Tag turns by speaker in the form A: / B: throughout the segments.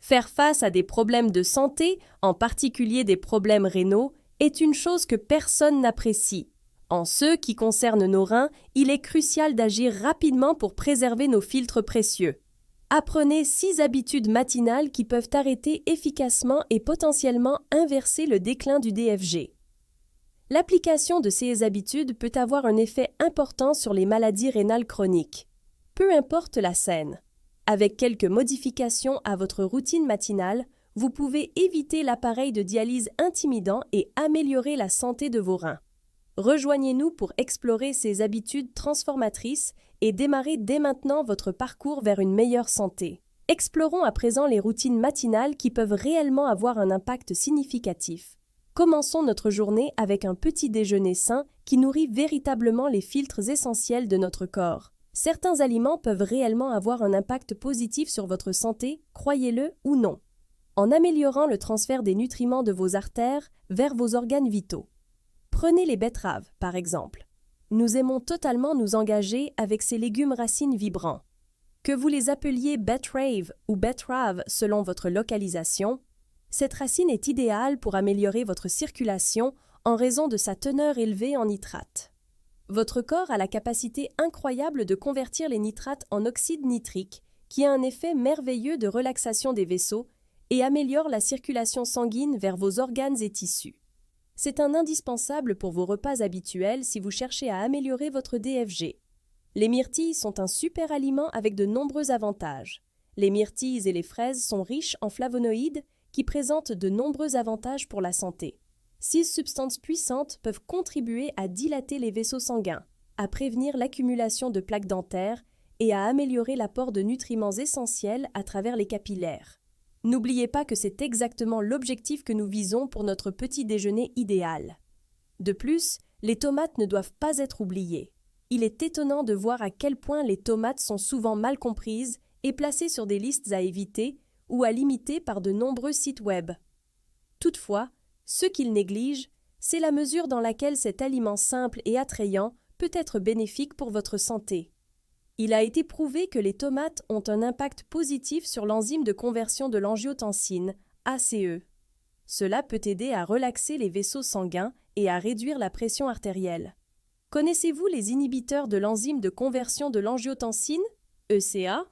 A: Faire face à des problèmes de santé, en particulier des problèmes rénaux, est une chose que personne n'apprécie. En ce qui concerne nos reins, il est crucial d'agir rapidement pour préserver nos filtres précieux. Apprenez 6 habitudes matinales qui peuvent arrêter efficacement et potentiellement inverser le déclin du DFG. L'application de ces habitudes peut avoir un effet important sur les maladies rénales chroniques. Peu importe la scène. Avec quelques modifications à votre routine matinale, vous pouvez éviter l'appareil de dialyse intimidant et améliorer la santé de vos reins. Rejoignez-nous pour explorer ces habitudes transformatrices et démarrer dès maintenant votre parcours vers une meilleure santé. Explorons à présent les routines matinales qui peuvent réellement avoir un impact significatif. Commençons notre journée avec un petit déjeuner sain qui nourrit véritablement les filtres essentiels de notre corps. Certains aliments peuvent réellement avoir un impact positif sur votre santé, croyez-le ou non, en améliorant le transfert des nutriments de vos artères vers vos organes vitaux. Prenez les betteraves, par exemple. Nous aimons totalement nous engager avec ces légumes racines vibrants. Que vous les appeliez betterave ou betterave selon votre localisation, cette racine est idéale pour améliorer votre circulation en raison de sa teneur élevée en nitrates. Votre corps a la capacité incroyable de convertir les nitrates en oxyde nitrique, qui a un effet merveilleux de relaxation des vaisseaux et améliore la circulation sanguine vers vos organes et tissus. C'est un indispensable pour vos repas habituels si vous cherchez à améliorer votre DFG. Les myrtilles sont un super aliment avec de nombreux avantages. Les myrtilles et les fraises sont riches en flavonoïdes qui présentent de nombreux avantages pour la santé. 6 substances puissantes peuvent contribuer à dilater les vaisseaux sanguins, à prévenir l'accumulation de plaques dentaires et à améliorer l'apport de nutriments essentiels à travers les capillaires. N'oubliez pas que c'est exactement l'objectif que nous visons pour notre petit déjeuner idéal. De plus, les tomates ne doivent pas être oubliées. Il est étonnant de voir à quel point les tomates sont souvent mal comprises et placées sur des listes à éviter ou à limiter par de nombreux sites web. Toutefois, ce qu'ils négligent, c'est la mesure dans laquelle cet aliment simple et attrayant peut être bénéfique pour votre santé. Il a été prouvé que les tomates ont un impact positif sur l'enzyme de conversion de l'angiotensine, ACE. Cela peut aider à relaxer les vaisseaux sanguins et à réduire la pression artérielle. Connaissez-vous les inhibiteurs de l'enzyme de conversion de l'angiotensine, ECA?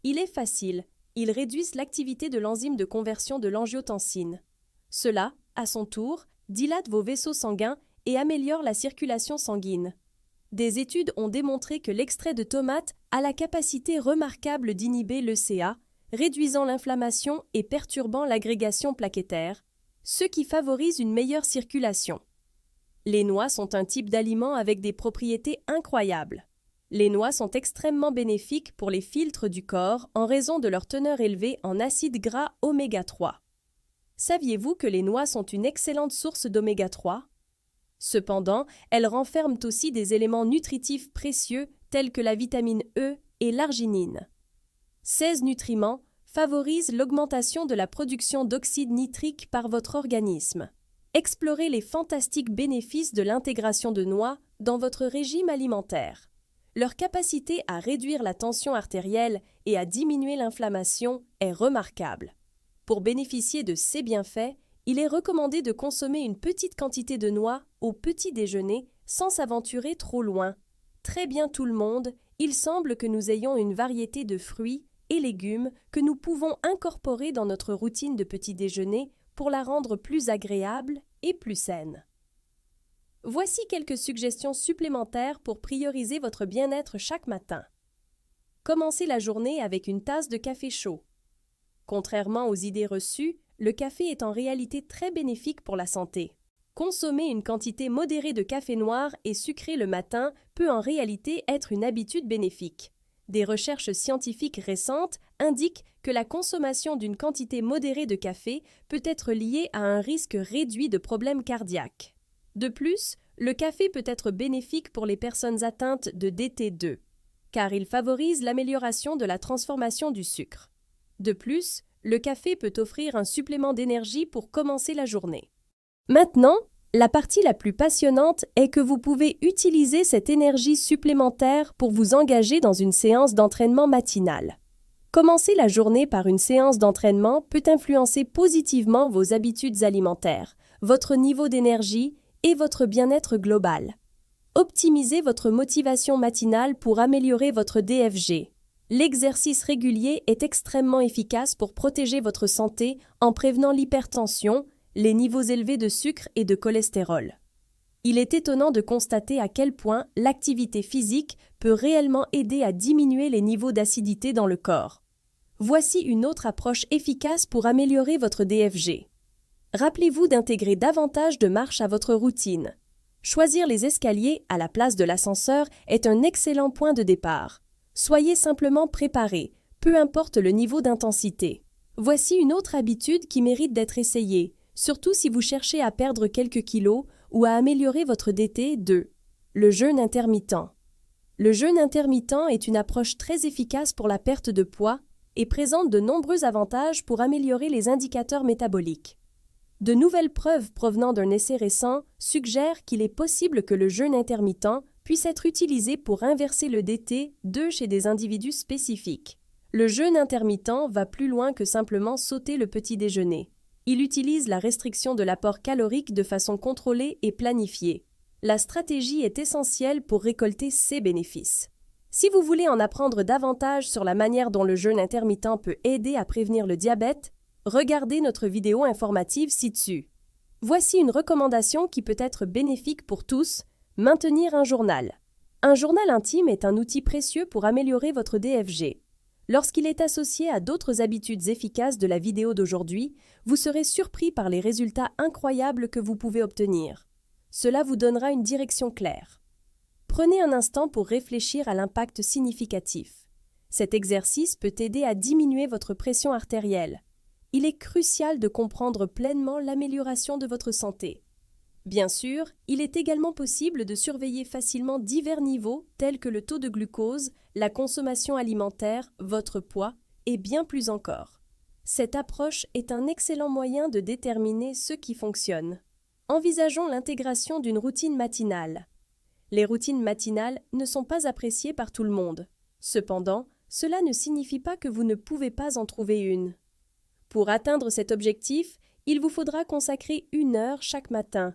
A: Il est facile, ils réduisent l'activité de l'enzyme de conversion de l'angiotensine. Cela, à son tour, dilate vos vaisseaux sanguins et améliore la circulation sanguine. Des études ont démontré que l'extrait de tomate a la capacité remarquable d'inhiber l'ECA, réduisant l'inflammation et perturbant l'agrégation plaquettaire, ce qui favorise une meilleure circulation. Les noix sont un type d'aliment avec des propriétés incroyables. Les noix sont extrêmement bénéfiques pour les filtres du corps en raison de leur teneur élevée en acides gras oméga 3. Saviez-vous que les noix sont une excellente source d'oméga 3? Cependant, elles renferment aussi des éléments nutritifs précieux tels que la vitamine E et l'arginine. Ces nutriments favorisent l'augmentation de la production d'oxyde nitrique par votre organisme. Explorez les fantastiques bénéfices de l'intégration de noix dans votre régime alimentaire. Leur capacité à réduire la tension artérielle et à diminuer l'inflammation est remarquable. Pour bénéficier de ces bienfaits, il est recommandé de consommer une petite quantité de noix au petit déjeuner sans s'aventurer trop loin. Très bien tout le monde, il semble que nous ayons une variété de fruits et légumes que nous pouvons incorporer dans notre routine de petit déjeuner pour la rendre plus agréable et plus saine. Voici quelques suggestions supplémentaires pour prioriser votre bien-être chaque matin. Commencez la journée avec une tasse de café chaud. Contrairement aux idées reçues, le café est en réalité très bénéfique pour la santé. Consommer une quantité modérée de café noir et sucré le matin peut en réalité être une habitude bénéfique. Des recherches scientifiques récentes indiquent que la consommation d'une quantité modérée de café peut être liée à un risque réduit de problèmes cardiaques. De plus, le café peut être bénéfique pour les personnes atteintes de DT2, car il favorise l'amélioration de la transformation du sucre. De plus, le café peut offrir un supplément d'énergie pour commencer la journée. Maintenant, la partie la plus passionnante est que vous pouvez utiliser cette énergie supplémentaire pour vous engager dans une séance d'entraînement matinale. Commencer la journée par une séance d'entraînement peut influencer positivement vos habitudes alimentaires, votre niveau d'énergie et votre bien-être global. Optimisez votre motivation matinale pour améliorer votre DFG. L'exercice régulier est extrêmement efficace pour protéger votre santé en prévenant l'hypertension, les niveaux élevés de sucre et de cholestérol. Il est étonnant de constater à quel point l'activité physique peut réellement aider à diminuer les niveaux d'acidité dans le corps. Voici une autre approche efficace pour améliorer votre DFG. Rappelez-vous d'intégrer davantage de marche à votre routine. Choisir les escaliers à la place de l'ascenseur est un excellent point de départ. Soyez simplement préparé, peu importe le niveau d'intensité. Voici une autre habitude qui mérite d'être essayée, surtout si vous cherchez à perdre quelques kilos ou à améliorer votre DT2. Le jeûne intermittent. Le jeûne intermittent est une approche très efficace pour la perte de poids et présente de nombreux avantages pour améliorer les indicateurs métaboliques. De nouvelles preuves provenant d'un essai récent suggèrent qu'il est possible que le jeûne intermittent puisse être utilisé pour inverser le DT2 chez des individus spécifiques. Le jeûne intermittent va plus loin que simplement sauter le petit déjeuner. Il utilise la restriction de l'apport calorique de façon contrôlée et planifiée. La stratégie est essentielle pour récolter ses bénéfices. Si vous voulez en apprendre davantage sur la manière dont le jeûne intermittent peut aider à prévenir le diabète, regardez notre vidéo informative ci-dessus. Voici une recommandation qui peut être bénéfique pour tous, maintenir un journal. Un journal intime est un outil précieux pour améliorer votre DFG. Lorsqu'il est associé à d'autres habitudes efficaces de la vidéo d'aujourd'hui, vous serez surpris par les résultats incroyables que vous pouvez obtenir. Cela vous donnera une direction claire. Prenez un instant pour réfléchir à l'impact significatif. Cet exercice peut aider à diminuer votre pression artérielle. Il est crucial de comprendre pleinement l'amélioration de votre santé. Bien sûr, il est également possible de surveiller facilement divers niveaux tels que le taux de glucose, la consommation alimentaire, votre poids et bien plus encore. Cette approche est un excellent moyen de déterminer ce qui fonctionne. Envisageons l'intégration d'une routine matinale. Les routines matinales ne sont pas appréciées par tout le monde. Cependant, cela ne signifie pas que vous ne pouvez pas en trouver une. Pour atteindre cet objectif, il vous faudra consacrer 1 heure chaque matin.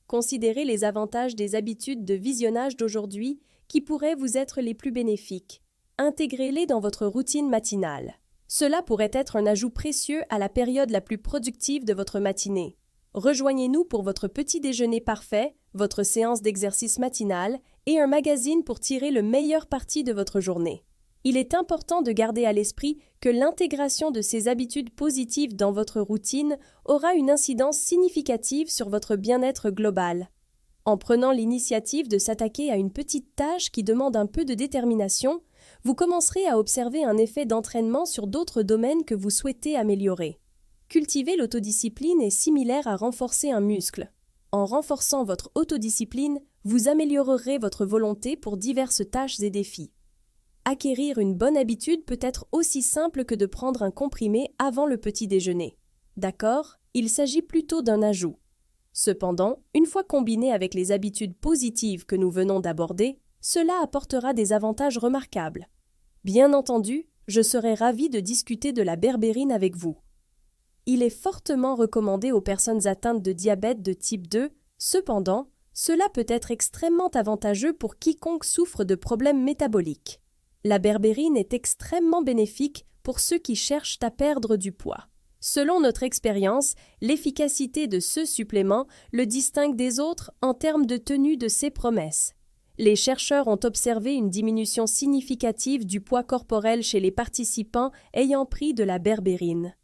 A: Considérez les avantages des habitudes de visionnage d'aujourd'hui qui pourraient vous être les plus bénéfiques. Intégrez-les dans votre routine matinale. Cela pourrait être un ajout précieux à la période la plus productive de votre matinée. Rejoignez-nous pour votre petit déjeuner parfait, votre séance d'exercice matinale et un magazine pour tirer le meilleur parti de votre journée. Il est important de garder à l'esprit que l'intégration de ces habitudes positives dans votre routine aura une incidence significative sur votre bien-être global. En prenant l'initiative de s'attaquer à une petite tâche qui demande un peu de détermination, vous commencerez à observer un effet d'entraînement sur d'autres domaines que vous souhaitez améliorer. Cultiver l'autodiscipline est similaire à renforcer un muscle. En renforçant votre autodiscipline, vous améliorerez votre volonté pour diverses tâches et défis. Acquérir une bonne habitude peut être aussi simple que de prendre un comprimé avant le petit déjeuner. D'accord, il s'agit plutôt d'un ajout. Cependant, une fois combiné avec les habitudes positives que nous venons d'aborder, cela apportera des avantages remarquables. Bien entendu, je serai ravi de discuter de la berbérine avec vous. Il est fortement recommandé aux personnes atteintes de diabète de type 2, cependant, cela peut être extrêmement avantageux pour quiconque souffre de problèmes métaboliques. La berbérine est extrêmement bénéfique pour ceux qui cherchent à perdre du poids. Selon notre expérience, l'efficacité de ce supplément le distingue des autres en termes de tenue de ses promesses. Les chercheurs ont observé une diminution significative du poids corporel chez les participants ayant pris de la berbérine.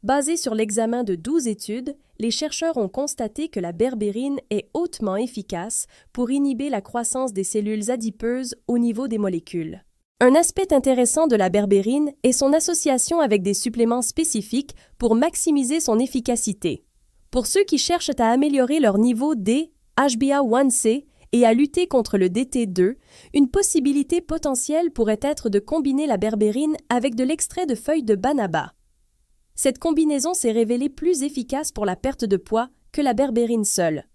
A: Basé sur l'examen de 12 études, les chercheurs ont constaté que la berbérine est hautement efficace pour inhiber la croissance des cellules adipeuses au niveau des molécules. Un aspect intéressant de la berbérine est son association avec des suppléments spécifiques pour maximiser son efficacité. Pour ceux qui cherchent à améliorer leur niveau D, HbA1c et à lutter contre le DT2, une possibilité potentielle pourrait être de combiner la berbérine avec de l'extrait de feuilles de banaba. Cette combinaison s'est révélée plus efficace pour la perte de poids que la berbérine seule.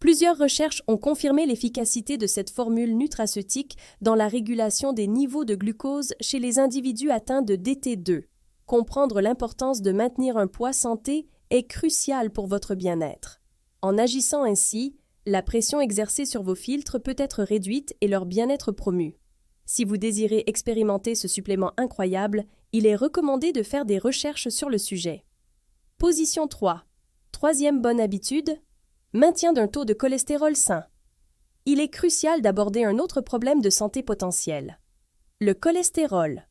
A: Plusieurs recherches ont confirmé l'efficacité de cette formule nutraceutique dans la régulation des niveaux de glucose chez les individus atteints de DT2. Comprendre l'importance de maintenir un poids santé est crucial pour votre bien-être. En agissant ainsi, la pression exercée sur vos filtres peut être réduite et leur bien-être promu. Si vous désirez expérimenter ce supplément incroyable, il est recommandé de faire des recherches sur le sujet. Position 3. Troisième bonne habitude, maintien d'un taux de cholestérol sain. Il est crucial d'aborder un autre problème de santé potentiel. Le cholestérol.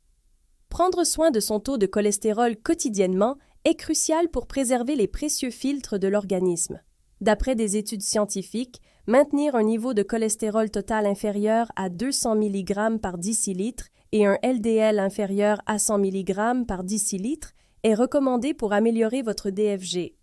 A: Prendre soin de son taux de cholestérol quotidiennement est crucial pour préserver les précieux filtres de l'organisme. D'après des études scientifiques, maintenir un niveau de cholestérol total inférieur à 200 mg par décilitre et un LDL inférieur à 100 mg par décilitre est recommandé pour améliorer votre DFG.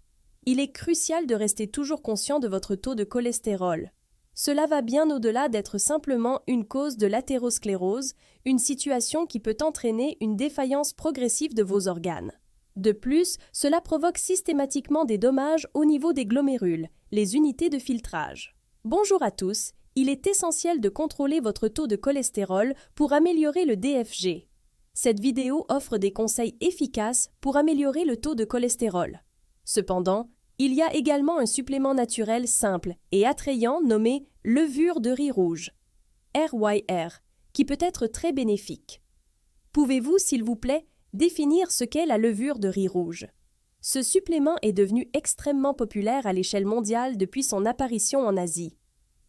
A: Il est crucial de rester toujours conscient de votre taux de cholestérol. Cela va bien au-delà d'être simplement une cause de l'athérosclérose, une situation qui peut entraîner une défaillance progressive de vos organes. De plus, cela provoque systématiquement des dommages au niveau des glomérules, les unités de filtrage. Bonjour à tous, il est essentiel de contrôler votre taux de cholestérol pour améliorer le DFG. Cette vidéo offre des conseils efficaces pour améliorer le taux de cholestérol. Cependant, il y a également un supplément naturel simple et attrayant nommé levure de riz rouge, RYR, qui peut être très bénéfique. Pouvez-vous, s'il vous plaît, définir ce qu'est la levure de riz rouge? Ce supplément est devenu extrêmement populaire à l'échelle mondiale depuis son apparition en Asie.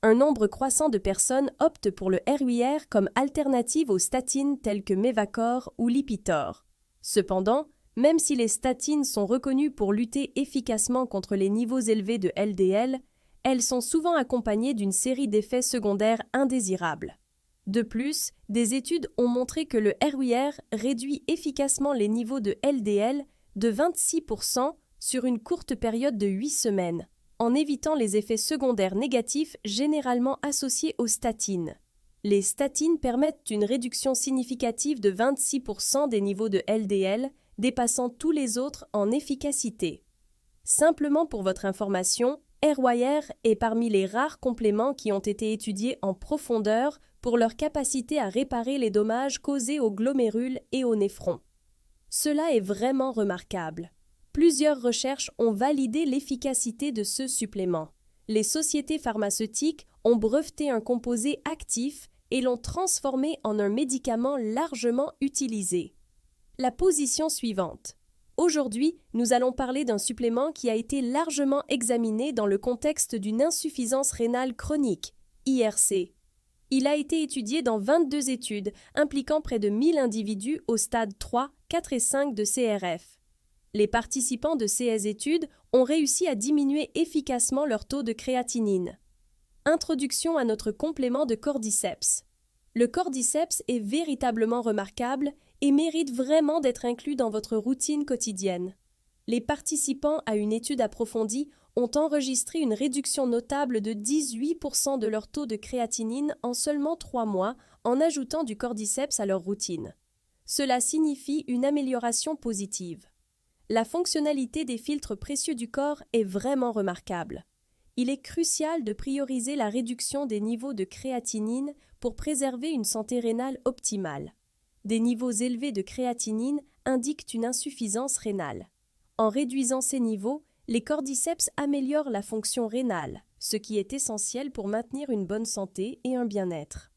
A: Un nombre croissant de personnes optent pour le RYR comme alternative aux statines telles que Mevacor ou Lipitor. Cependant, même si les statines sont reconnues pour lutter efficacement contre les niveaux élevés de LDL, elles sont souvent accompagnées d'une série d'effets secondaires indésirables. De plus, des études ont montré que le RYR réduit efficacement les niveaux de LDL de 26% sur une courte période de 8 semaines, en évitant les effets secondaires négatifs généralement associés aux statines. Les statines permettent une réduction significative de 26% des niveaux de LDL, dépassant tous les autres en efficacité. Simplement pour votre information, RYR est parmi les rares compléments qui ont été étudiés en profondeur pour leur capacité à réparer les dommages causés aux glomérules et aux néphrons. Cela est vraiment remarquable. Plusieurs recherches ont validé l'efficacité de ce supplément. Les sociétés pharmaceutiques ont breveté un composé actif et l'ont transformé en un médicament largement utilisé. La position suivante. Aujourd'hui, nous allons parler d'un supplément qui a été largement examiné dans le contexte d'une insuffisance rénale chronique, IRC. Il a été étudié dans 22 études impliquant près de 1000 individus au stade 3, 4 et 5 de CRF. Les participants de ces études ont réussi à diminuer efficacement leur taux de créatinine. Introduction à notre complément de cordyceps. Le cordyceps est véritablement remarquable et mérite vraiment d'être inclus dans votre routine quotidienne. Les participants à une étude approfondie ont enregistré une réduction notable de 18% de leur taux de créatinine en seulement 3 mois en ajoutant du cordyceps à leur routine. Cela signifie une amélioration positive. La fonctionnalité des filtres précieux du corps est vraiment remarquable. Il est crucial de prioriser la réduction des niveaux de créatinine pour préserver une santé rénale optimale. Des niveaux élevés de créatinine indiquent une insuffisance rénale. En réduisant ces niveaux, les cordyceps améliorent la fonction rénale, ce qui est essentiel pour maintenir une bonne santé et un bien-être.